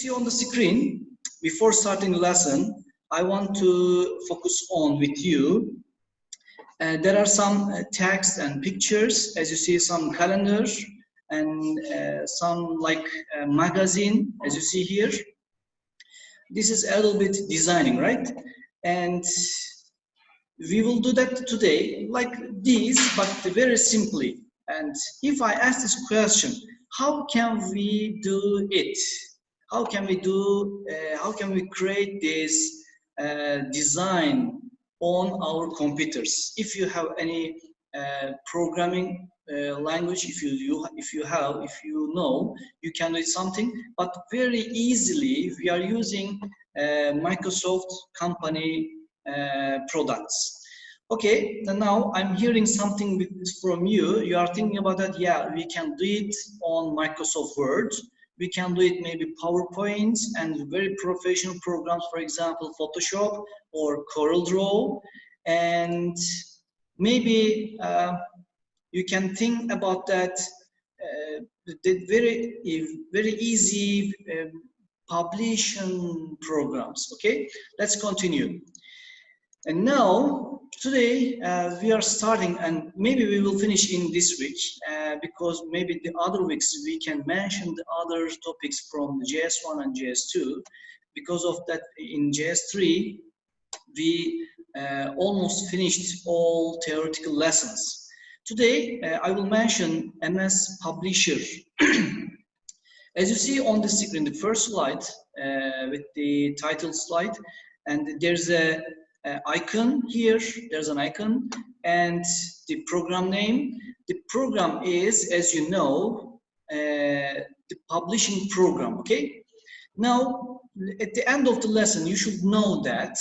see on the screen, before starting the lesson, I want to focus on with you. There are some text and pictures, as you see, some calendar and some like magazine, as you see here. This is a little bit designing, right? And we will do that today like this, but very simply. And if I ask this question, how can we do it? How can we create this design on our computers? If you have any programming language, if you know, you can do something, but very easily we are using Microsoft company products. Okay, now I'm hearing something from you. You are thinking about that. Yeah, we can do it on Microsoft Word. We can do it maybe PowerPoint and very professional programs, for example, Photoshop or CorelDRAW. And maybe you can think about that the very easy publishing programs. Okay, let's continue. And now, today, we are starting, and maybe we will finish in this week, because maybe the other weeks we can mention the other topics from JS1 and JS2. Because of that, in JS3, we almost finished all theoretical lessons. Today, I will mention MS Publisher. As you see on the screen, the first slide, with the title slide, and there's a icon here, there's an icon, and the program name. The program is, as you know, the publishing program, okay? Now, at the end of the lesson, you should know that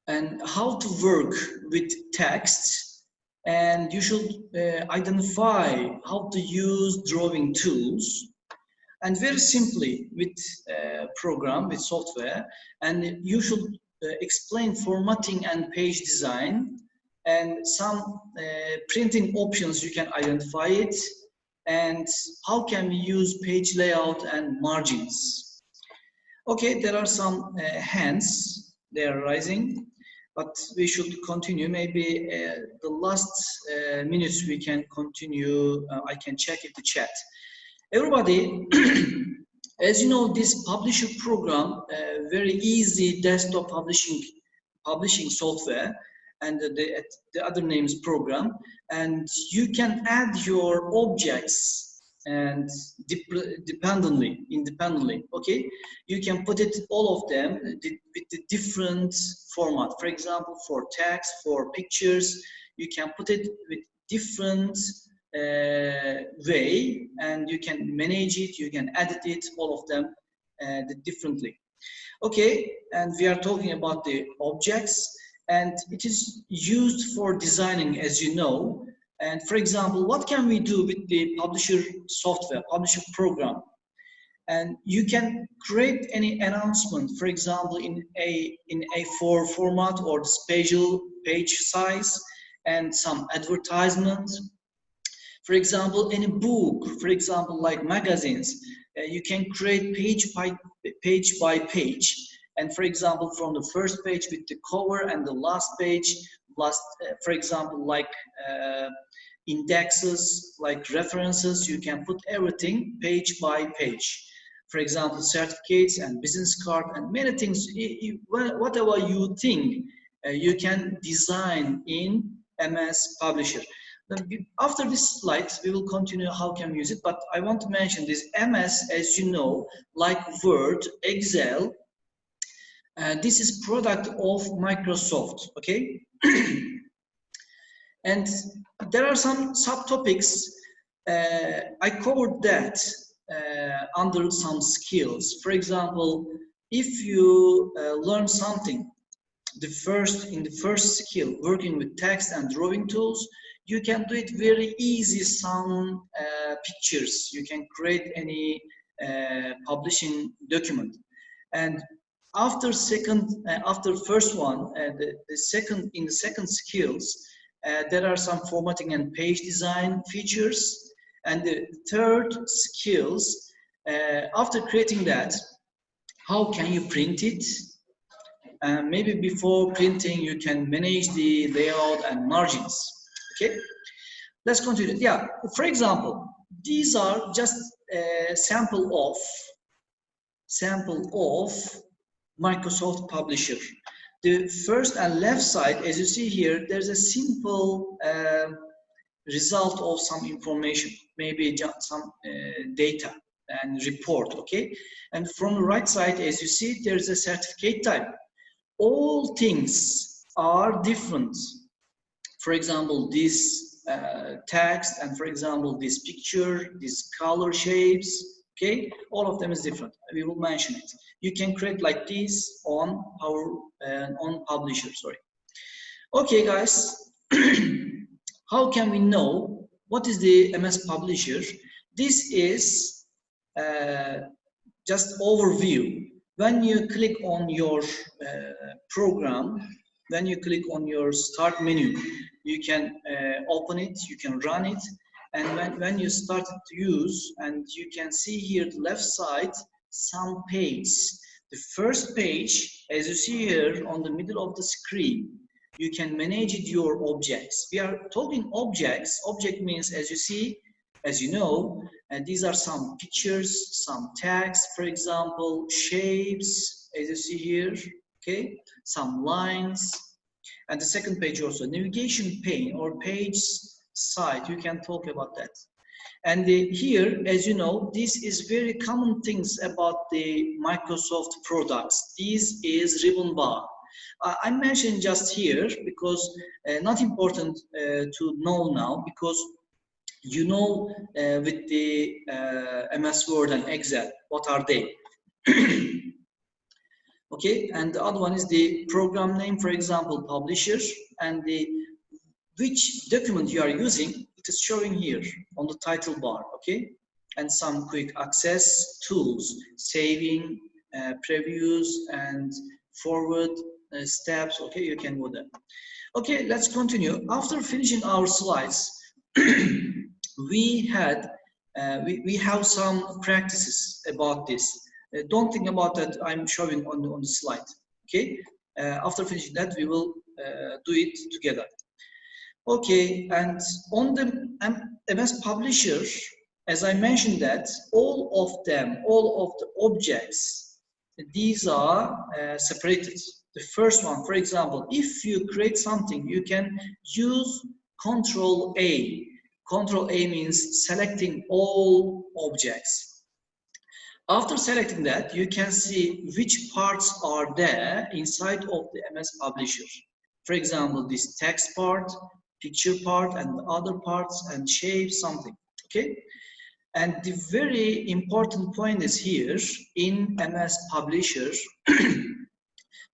and how to work with text, and you should identify how to use drawing tools. And very simply with program, with software, and you should explain formatting and page design, and some printing options, you can identify it, and how can we use page layout and margins. Okay, there are some hands, they are rising, but we should continue. Maybe the last minutes we can continue. I can check it, the chat. Everybody, as you know, this publisher program, very easy desktop publishing software, and the other name is program, and you can add your objects and independently, okay? You can put it, all of them, with the different format. For example, for text, for pictures, you can put it with different way, and you can manage it, you can edit it, all of them differently. Okay, and we are talking about the objects, and it is used for designing, as you know. And for example, what can we do with the publisher software, publisher program? And you can create any announcement, for example, in A4 format or spatial page size, and some advertisements. For example, in a book, for example, like magazines, you can create page by page. And for example, from the first page with the cover and the last page, for example, like indexes, like references, you can put everything page by page. For example, certificates and business card and many things, whatever you think, you can design in MS Publisher. After this slide, we will continue how can we use it, but I want to mention this MS, as you know, like Word, Excel, this is product of Microsoft, okay? And there are some subtopics, I covered that under some skills. For example, if you learn something, in the first skill, working with text and drawing tools, you can do it very easy, some pictures. You can create any publishing document. And after first one, in the second skills, there are some formatting and page design features. And the third skills, After creating that, how can you print it? Maybe before printing, you can manage the layout and margins. Okay, let's continue. Yeah, for example, these are just a sample of Microsoft Publisher. The first and left side, as you see here, there's a simple result of some information, maybe just some data and report, okay? And from the right side, as you see, there's a certificate type. All things are different. For example, this text, and for example, this picture, these color shapes, okay? All of them is different. We will mention it. You can create like this on on Publisher, sorry. Okay, guys. How can we know what is the MS Publisher? This is just overview. When you click on your program, when you click on your start menu, you can open it, you can run it, and when you start to use, and you can see here the left side, some page. The first page, as you see here on the middle of the screen, you can manage your objects. We are talking objects. Object means, as you see, as you know, and these are some pictures, some text, for example, shapes, as you see here, okay, some lines, and the second page also, navigation pane or page site, you can talk about that. And here, as you know, this is very common things about the Microsoft products. This is ribbon bar. I mentioned just here because not important to know now, because you know with the MS Word and Excel, what are they? Okay, and the other one is the program name, for example, Publisher, and the which document you are using, it is showing here on the title bar, okay? And some quick access tools, saving, previews, and forward steps, okay? You can go there. Okay, let's continue. After finishing our slides, we have some practices about this. Don't think about that I'm showing on the slide, okay? After finishing that, we will do it together. Okay, and on the MS Publisher, as I mentioned that, all of them, all of the objects, these are separated. The first one, for example, if you create something, you can use Control A. Control A means selecting all objects. After selecting that, you can see which parts are there inside of the MS Publisher. For example, this text part, picture part, and other parts, and shape, something, okay? And the very important point is here, in MS Publisher,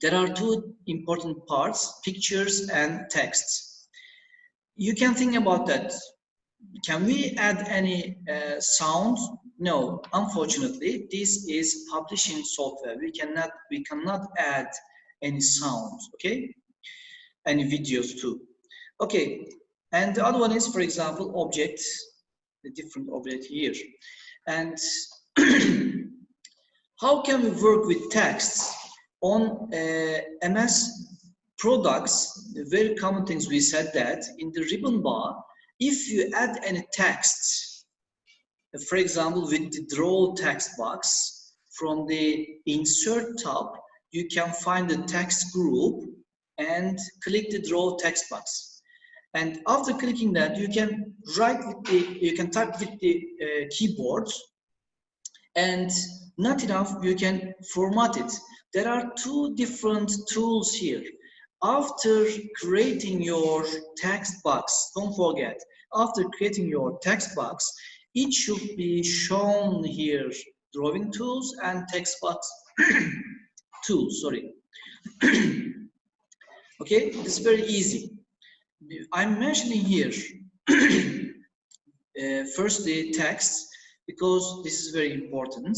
there are two important parts, pictures and texts. You can think about that. Can we add any sound? No, unfortunately, this is publishing software. We cannot add any sounds, okay? Any videos too. Okay, and the other one is, for example, object, the different object here. And how can we work with texts on MS products? The very common things we said that in the ribbon bar, if you add any text, for example, with the draw text box, from the insert tab, you can find the text group and click the draw text box. And after clicking that, you can type with the keyboard, and not enough, you can format it. There are two different tools here. After creating your text box, don't forget, after creating your text box, it should be shown here, drawing tools and text box tools, sorry. Okay, it's very easy. I'm mentioning here first the text, because this is very important.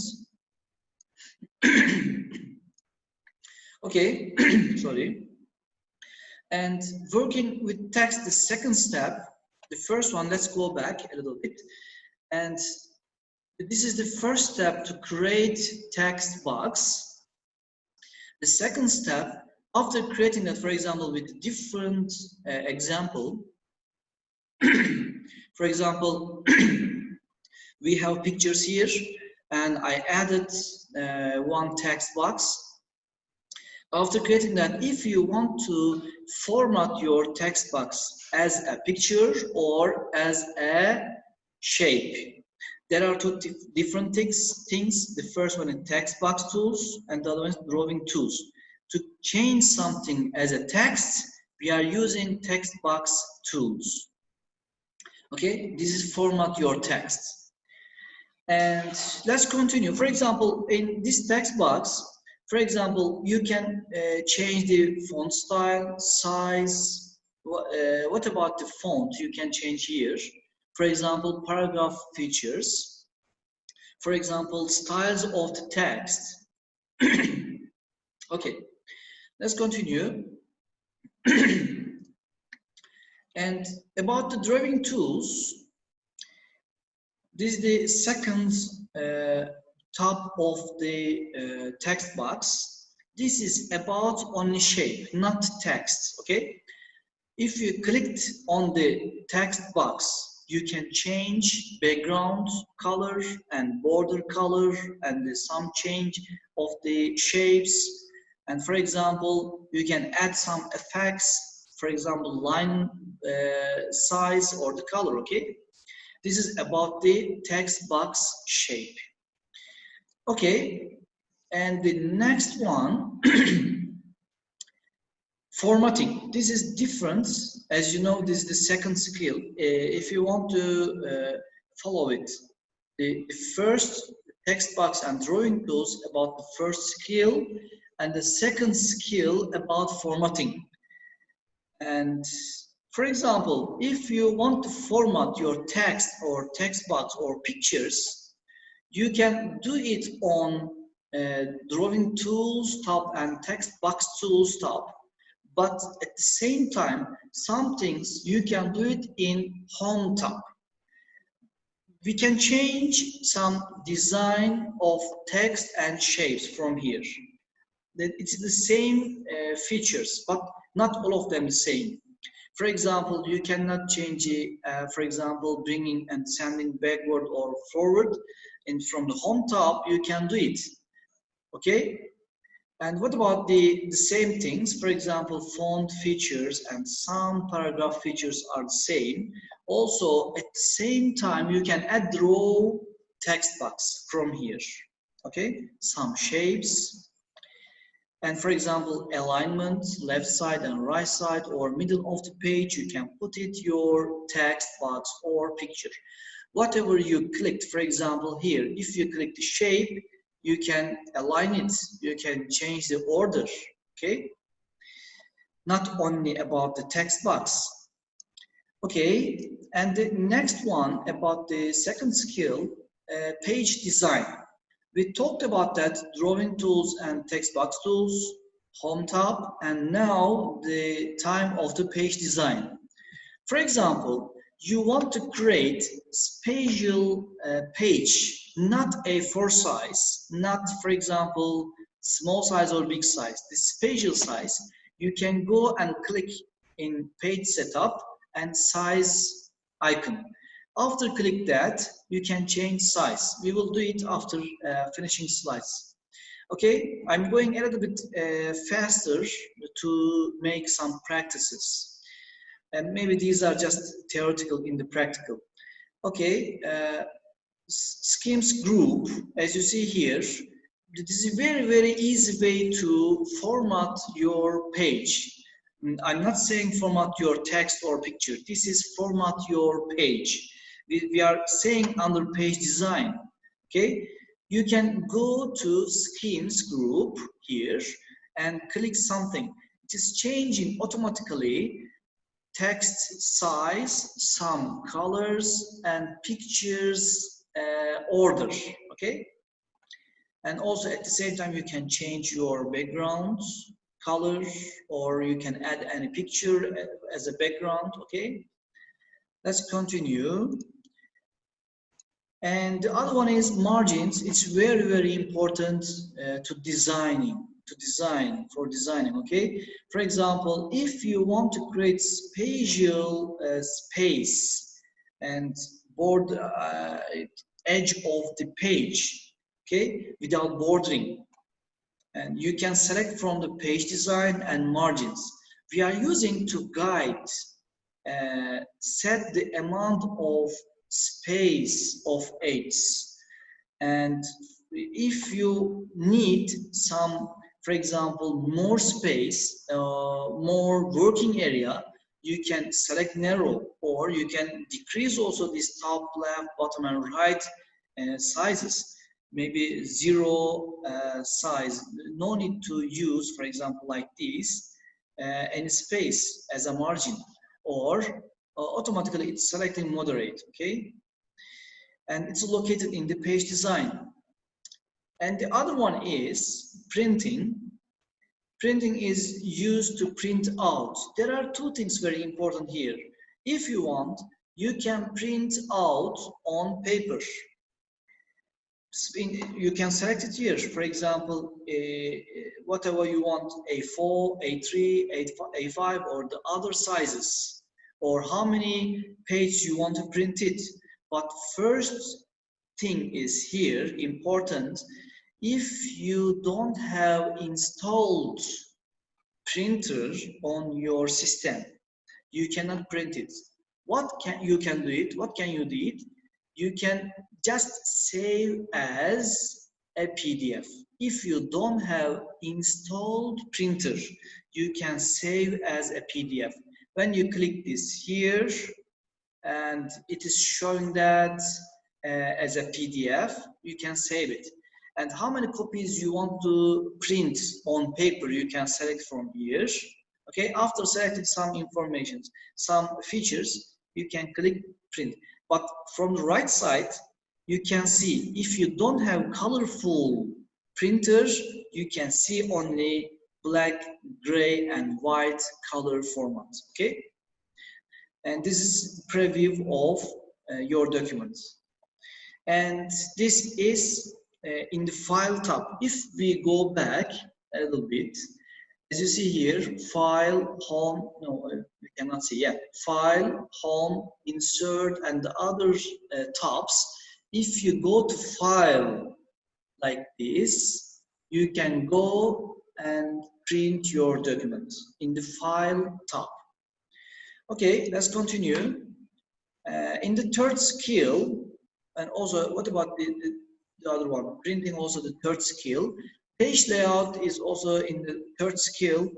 Okay, sorry. And working with text, the second step, the first one, let's go back a little bit. And This is the first step to create text box. The second step, after creating that, for example, with different example, for example, we have pictures here, and I added one text box. After creating that, if you want to format your text box as a picture or as a shape, there are two different things. The first one is text box tools, and the other one is drawing tools. To change something as a text, we are using text box tools. Okay, this is format your text. And let's continue. For example, in this text box, for example, you can change the font style, size. What about the font? You can change here. For example, paragraph features. For example, styles of the text. Okay, let's continue. And about the drawing tools, this is the second top of the text box. This is about only shape, not text, okay? If you clicked on the text box, you can change background color and border color and some change of the shapes. And for example, you can add some effects, for example, line size or the color, okay? This is about the text box shape. Okay, and the next one, formatting. This is different. As you know, this is the second skill. If you want to follow it, the first text box and drawing tools about the first skill, and the second skill about formatting. And for example, if you want to format your text or text box or pictures, you can do it on drawing tools tab and text box tools tab. But at the same time, some things you can do it in home tab. We can change some design of text and shapes from here. It's the same features, but not all of them the same. For example, you cannot change it, for example, bringing and sending backward or forward. And from the home tab, you can do it. Okay? And what about the same things? For example, font features and some paragraph features are the same. Also, at the same time, you can add draw text box from here. Okay? Some shapes. And for example, alignment, left side and right side or middle of the page, you can put it your text box or picture. Whatever you clicked, for example, here, if you click the shape, you can align it, you can change the order, okay? Not only about the text box. Okay, and the next one about the second skill, page design. We talked about that, drawing tools and text box tools, home tab, and now the time of the page design. For example, you want to create spatial page, not A4 size, not, for example, small size or big size. The spatial size, you can go and click in page setup and size icon. After click that, you can change size. We will do it after finishing slides. Okay, I'm going a little bit faster to make some practices. And maybe these are just theoretical in the practical. Okay, schemes group, as you see here, this is a very, very easy way to format your page. I'm not saying format your text or picture. This is format your page. We are saying under page design, okay? You can go to schemes group here and click something. It is changing automatically text size, some colors and pictures order, okay? And also at the same time you can change your background color or you can add any picture as a background, okay? Let's continue. And the other one is margins. It's very, very important to designing, okay? For example, if you want to create spatial space and board edge of the page, okay, without bordering, and you can select from the page design and margins. We are using to guide, set the amount of space of edges. And if you need some, for example, more space, more working area, you can select narrow, or you can decrease also this top, left, bottom, and right sizes. Maybe zero size. No need to use, for example, like this, any space as a margin, or automatically it's selecting moderate, okay? And it's located in the page design. And the other one is printing. Printing is used to print out. There are two things very important here. If you want, you can print out on paper. You can select it here. For example, whatever you want, A4, A3, A5, or the other sizes, or how many pages you want to print it. But first thing is here important. If you don't have installed printer on your system, you cannot print it. What can you do it? You can just save as a PDF. If you don't have installed printer, you can save as a PDF. When you click this here, and it is showing that as a PDF, you can save it. And how many copies you want to print on paper, you can select from here. Okay, after selecting some information, some features, you can click print. But from the right side, you can see if you don't have colorful printers, you can see only black, gray, and white color formats. Okay, and this is preview of your documents. And this is in the file tab. If we go back a little bit, as you see here, file, home, no, we cannot see, yeah, file, home, insert, and the other tabs. If you go to file like this, you can go and print your document in the file tab. Okay, let's continue. In the third skill, and also what about the other one? Printing, also the third skill. Page layout is also in the third skill,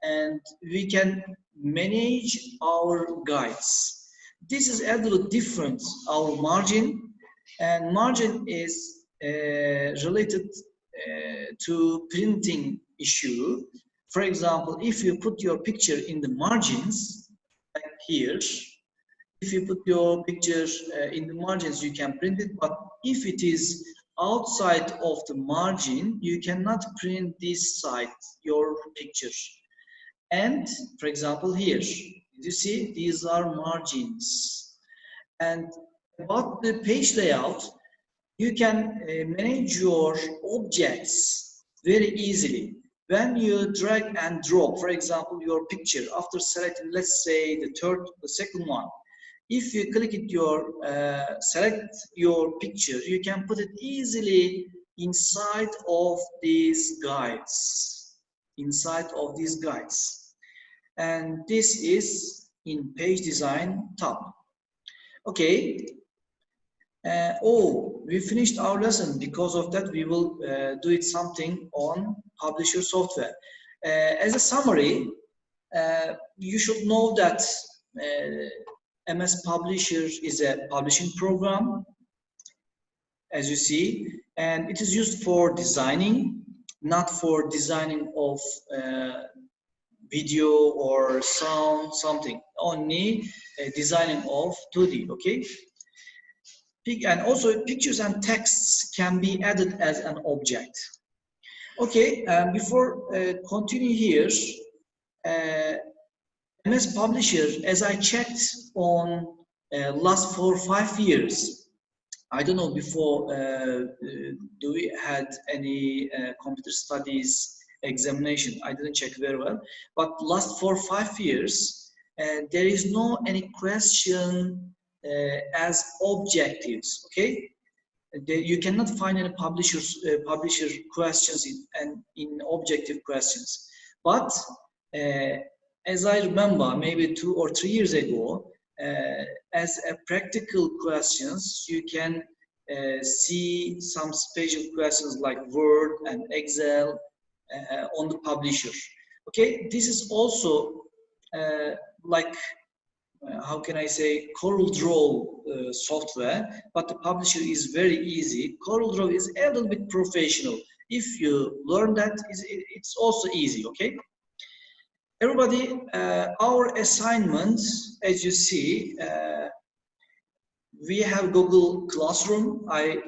and we can manage our guides. This is a little different, our margin, and margin is related to printing issue. For example, if you put your picture in the margins, like here, if you put your pictures in the margins, you can print it, but if it is outside of the margin, you cannot print this side, your picture. And for example, here, you see, these are margins. And about the page layout, you can manage your objects very easily. When you drag and drop, for example, your picture, after selecting, let's say, the second one, if you click it, select your picture, you can put it easily inside of these guides. And this is in page design tab. Okay. We finished our lesson. Because of that, we will do it something on Publisher software. As a summary, you should know that MS Publisher is a publishing program, as you see, and it is used for designing, not for designing of video or sound, something, only designing of 2D, okay? And also pictures and texts can be added as an object. Okay, before continue here, MS Publisher, as I checked on last 4 or 5 years, I don't know before, do we had any computer studies examination? I didn't check very well, but last 4 or 5 years, there is no any question as objectives, okay? You cannot find any publisher questions in objective questions. But uh, as I remember, maybe 2 or 3 years ago, as a practical questions, you can see some special questions like Word and Excel on the publisher. Okay, this is also like how can I say, CorelDRAW software, but the publisher is very easy. CorelDRAW is a little bit professional. If you learn that, it's also easy, okay? Everybody, our assignments, as you see, we have Google Classroom. I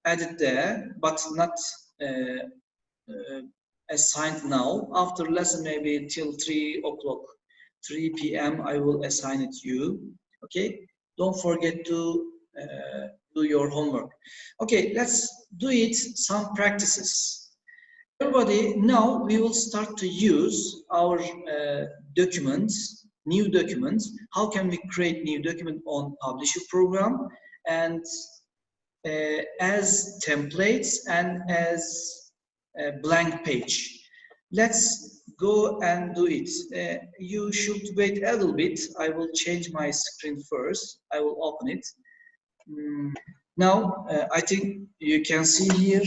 added there, but not assigned now. After lesson, maybe till 3 o'clock. 3 p.m. I will assign it to you. Okay, don't forget to do your homework. Okay, let's do it some practices. Everybody, now we will start to use our documents, new documents. How can we create new document on Publisher program and as templates and as a blank page. Let's go and do it. You should wait a little bit. I will change my screen first. I will open it. Now, I think you can see here.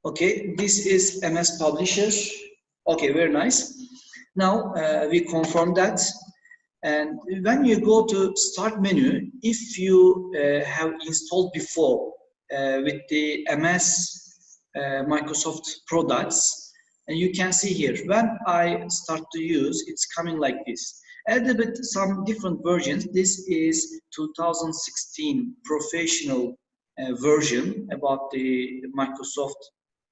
Okay, this is MS Publisher. Okay, very nice. Now, we confirm that. And when you go to Start menu, if you have installed before with the MS Microsoft products, and you can see here, when I start to use, it's coming like this. A little bit some different versions. This is 2016 professional version about the Microsoft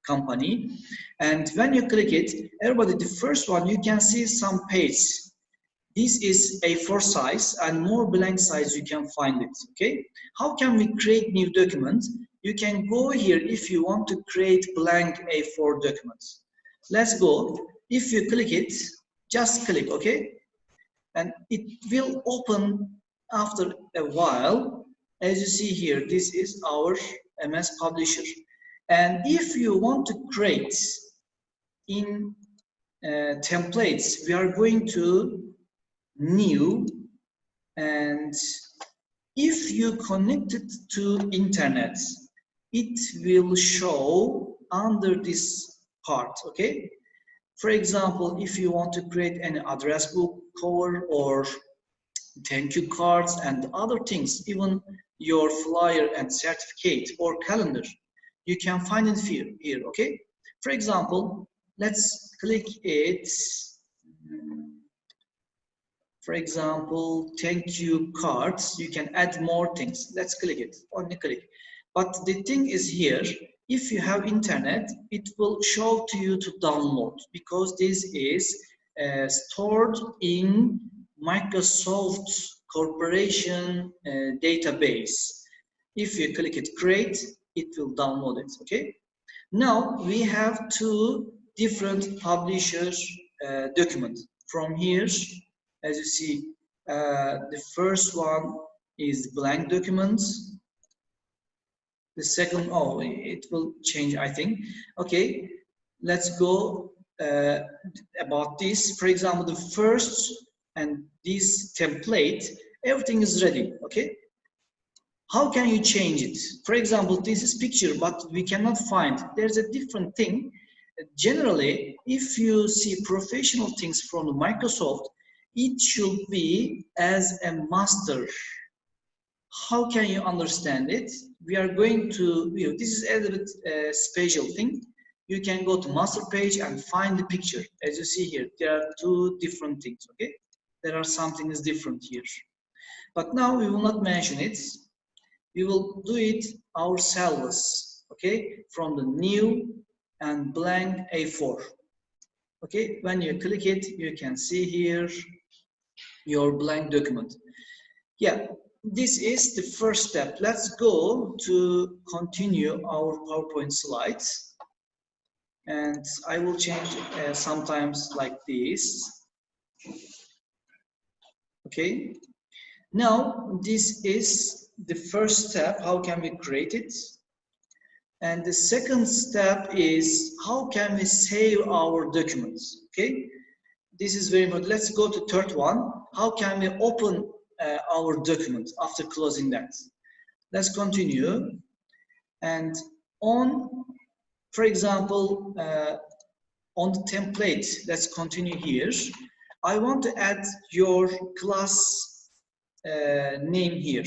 company. And when you click it, everybody, the first one, you can see some page. This is A4 size, and more blank size you can find it, okay? How can we create new documents? You can go here if you want to create blank A4 documents. Let's go. If you click it, just click, okay? And it will open after a while. As you see here, this is our MS Publisher. And if you want to create in templates, we are going to new, and if you connect it to internet, it will show under this part, okay? For example, if you want to create an address book cover or thank you cards and other things, even your flyer and certificate or calendar, you can find it here, okay? For example, let's click it. For example, thank you cards, you can add more things. Let's click it, only click. But the thing is here, if you have internet, it will show to you to download, because this is stored in Microsoft Corporation database. If you click it, create, it will download it, okay? Now we have two different publishers documents. From here, as you see, the first one is blank documents. The second, oh, it will change, I think. Okay, let's go about this. For example, the first and this template, everything is ready, okay? How can you change it? For example, this is picture, but we cannot find. There's a different thing. Generally, if you see professional things from Microsoft, it should be as a master. How can you understand it? We are going to, this is a little bit special thing. You can go to master page and find the picture. As you see here, there are two different things, okay? There are something is different here. But now we will not mention it. We will do it ourselves, okay? From the new and blank A4. Okay, when you click it, you can see here your blank document. Yeah, this is the first step. Let's go to continue our PowerPoint slides. And I will change sometimes like this. Okay. Now, this is the first step. How can we create it? And the second step is how can we save our documents? Okay. This is very important. Let's go to third one. How can we open our document after closing that? Let's continue. And on, for example, on the template, let's continue here. I want to add your class name here.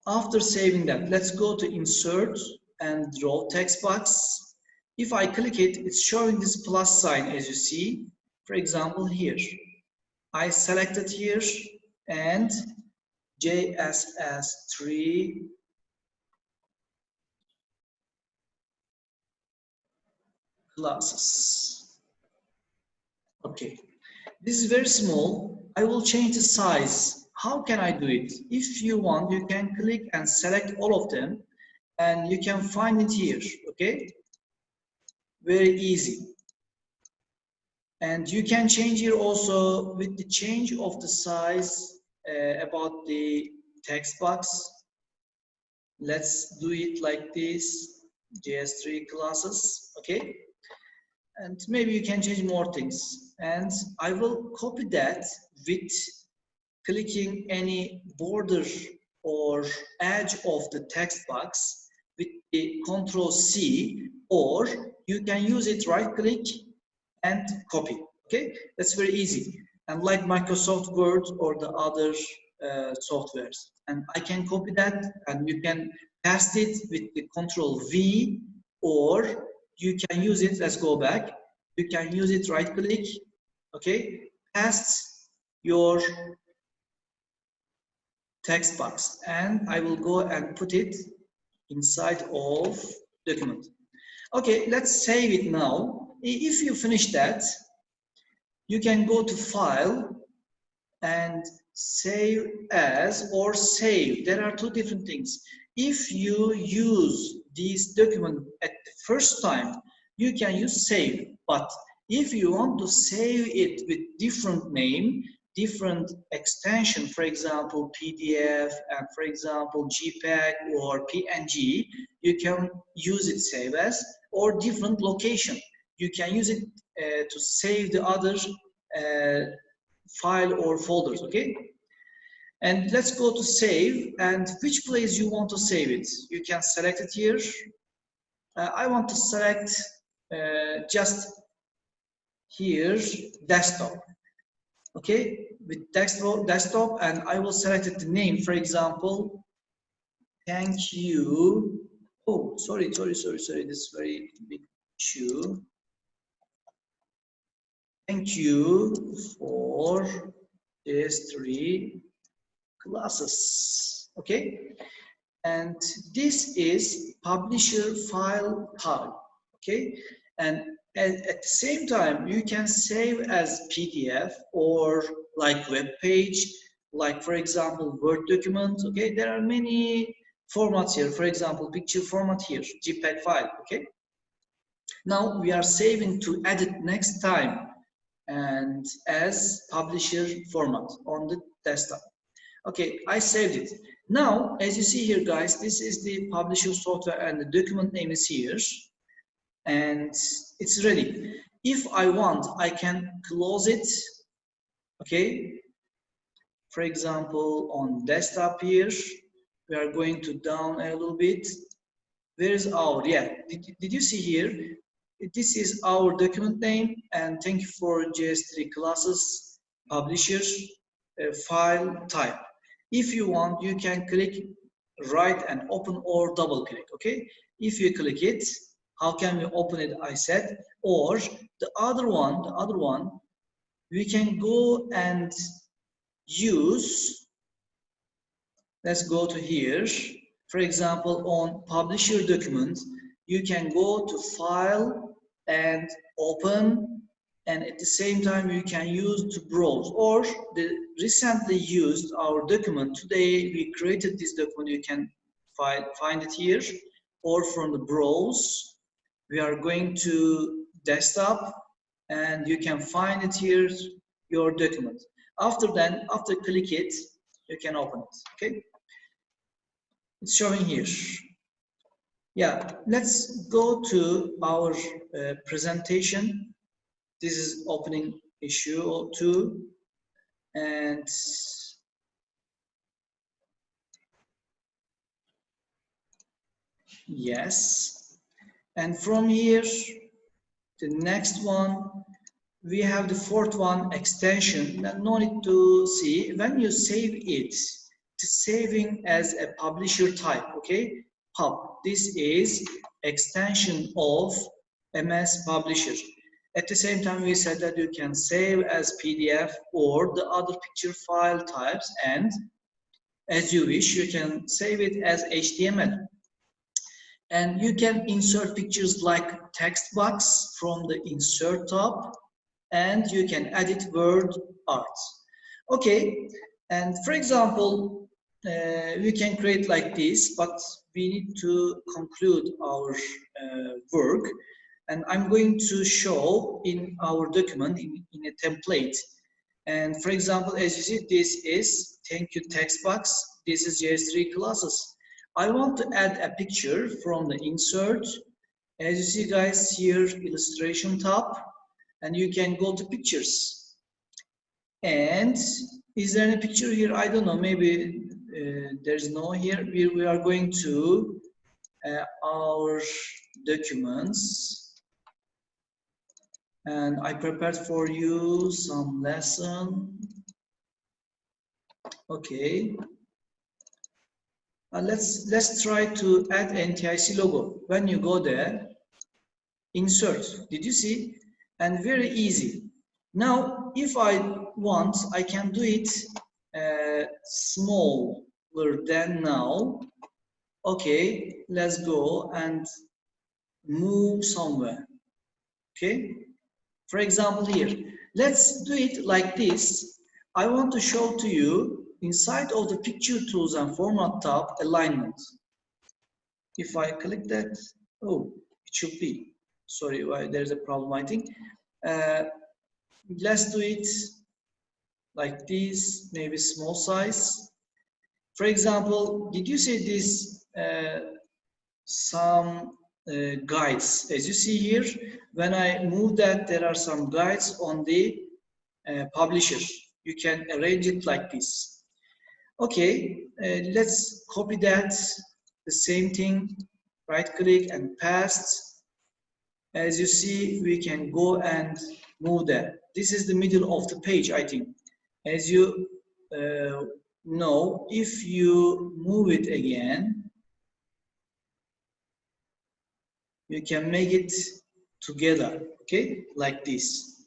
After saving that, let's go to insert and draw text box. If I click it, it's showing this plus sign as you see. For example, here. I selected here and JSS3 classes. Okay, this is very small. I will change the size. How can I do it? If you want, you can click and select all of them and you can find it here, okay? Very easy. And you can change here also with the change of the size about the text box. Let's do it like this, JS3 classes, okay? And maybe you can change more things. And I will copy that with clicking any border or edge of the text box with the Ctrl+C, or you can use it right click and copy. Okay, that's very easy. And like Microsoft Word or the other softwares. And I can copy that and you can paste it with the Ctrl+V, or you can use it, let's go back. You can use it right click, okay, paste your text box, and I will go and put it inside of document. Okay, let's save it now. If you finish that, you can go to File and Save As or Save. There are two different things. If you use this document at the first time, you can use Save. But if you want to save it with different name, different extension, for example, PDF, and for example, JPEG or PNG, you can use it save as, or different location. You can use it to save the other file or folders, okay? And let's go to save, and which place you want to save it. You can select it here. I want to select just here, desktop. Okay, with desktop, and I will select the name, for example, thank you. Oh, sorry, this is very big issue. Thank you for these 3 classes. Okay, and this is publisher file tag. Okay, and at the same time, you can save as PDF or like web page, like for example, Word document. Okay, there are many formats here. For example, picture format here, JPEG file. Okay. Now we are saving to edit next time and as publisher format on the desktop. Okay, I saved it. Now, as you see here, guys, this is the publisher software and the document name is here. And it's ready. If I want, I can close it. Okay. For example, on desktop here, we are going to down a little bit. Where is our, yeah, did you see here? This is our document name, and thank you for JS3 classes, publishers, file type. If you want, you can click right and open or double click, okay? If you click it, how can we open it, I said, or the other one, we can go and use, let's go to here, for example, on publisher document, you can go to file and open and at the same time you can use to browse, or the recently used our document. Today we created this document, you can find it here, or from the browse we are going to desktop and you can find it here, your document. After click it, you can open it. Okay, it's showing here. Yeah, let's go to our presentation. This is opening issue 2, and yes, and from here the next one we have the 4th one, extension. No need to see. When you save it, it's saving as a publisher type. Okay, pub, this is extension of MS Publisher. At the same time, we said that you can save as PDF or the other picture file types, and as you wish, you can save it as HTML. And you can insert pictures like text box from the insert tab, and you can edit word art. Okay, and for example, we can create like this, but we need to conclude our work. And I'm going to show in our document in a template. And for example, as you see, this is thank you text box. This is JS3 classes. I want to add a picture from the insert. As you see, guys, here illustration tab, and you can go to pictures. And is there any picture here? I don't know. Maybe there's no here. We are going to our documents. And I prepared for you some lesson. Okay. Let's try to add NTIC logo. When you go there, insert. Did you see? And very easy. Now, if I want, I can do it smaller than now. Okay, let's go and move somewhere. Okay. For example, here, let's do it like this. I want to show to you inside of the picture tools and format tab, alignment. If I click that, oh, it should be. Sorry, why there's a problem, I think. Let's do it like this, maybe small size. For example, did you see this, some guides? As you see here, when I move that, there are some guides on the publisher. You can arrange it like this. Okay, let's copy that, the same thing, right click and paste. As you see, we can go and move that. This is the middle of the page, I think. As you know, if you move it again, you can make it together, okay, like this.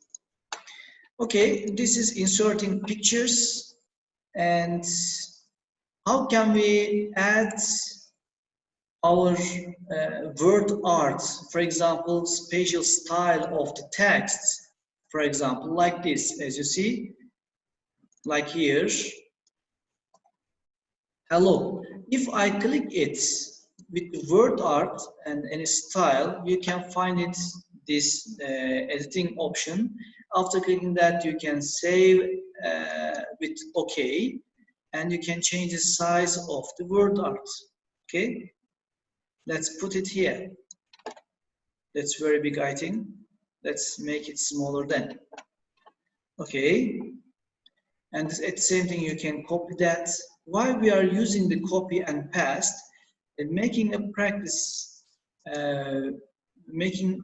Okay, this is inserting pictures. And how can we add our word art? For example, spatial style of the text. For example, like this, as you see, like here. Hello. If I click it with the word art and any style, you can find it this editing option. After clicking that, you can save with OK, and you can change the size of the word art. Okay, let's put it here. That's very big, I think. Let's make it smaller then. Okay, and at the same thing, you can copy that. Why we are using the copy and paste, and making a practice, making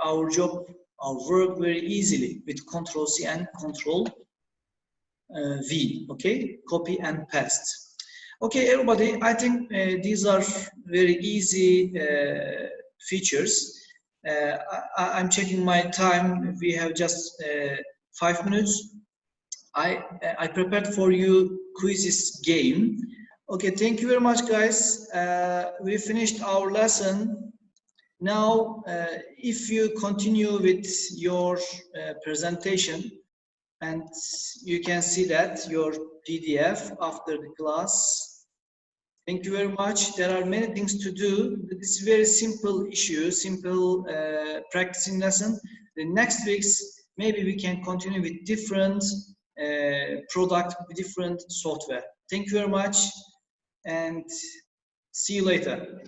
our job, our work very easily with Ctrl+C and Ctrl+V. Okay, copy and paste. Okay, everybody, I think these are very easy features. I'm checking my time. We have just 5 minutes. I prepared for you quizzes game. Okay, thank you very much, guys. We finished our lesson. Now, if you continue with your presentation, and you can see that your PDF after the class. Thank you very much. There are many things to do. This is very simple issue, simple practicing lesson. The next weeks, maybe we can continue with different product, different software. Thank you very much, and see you later.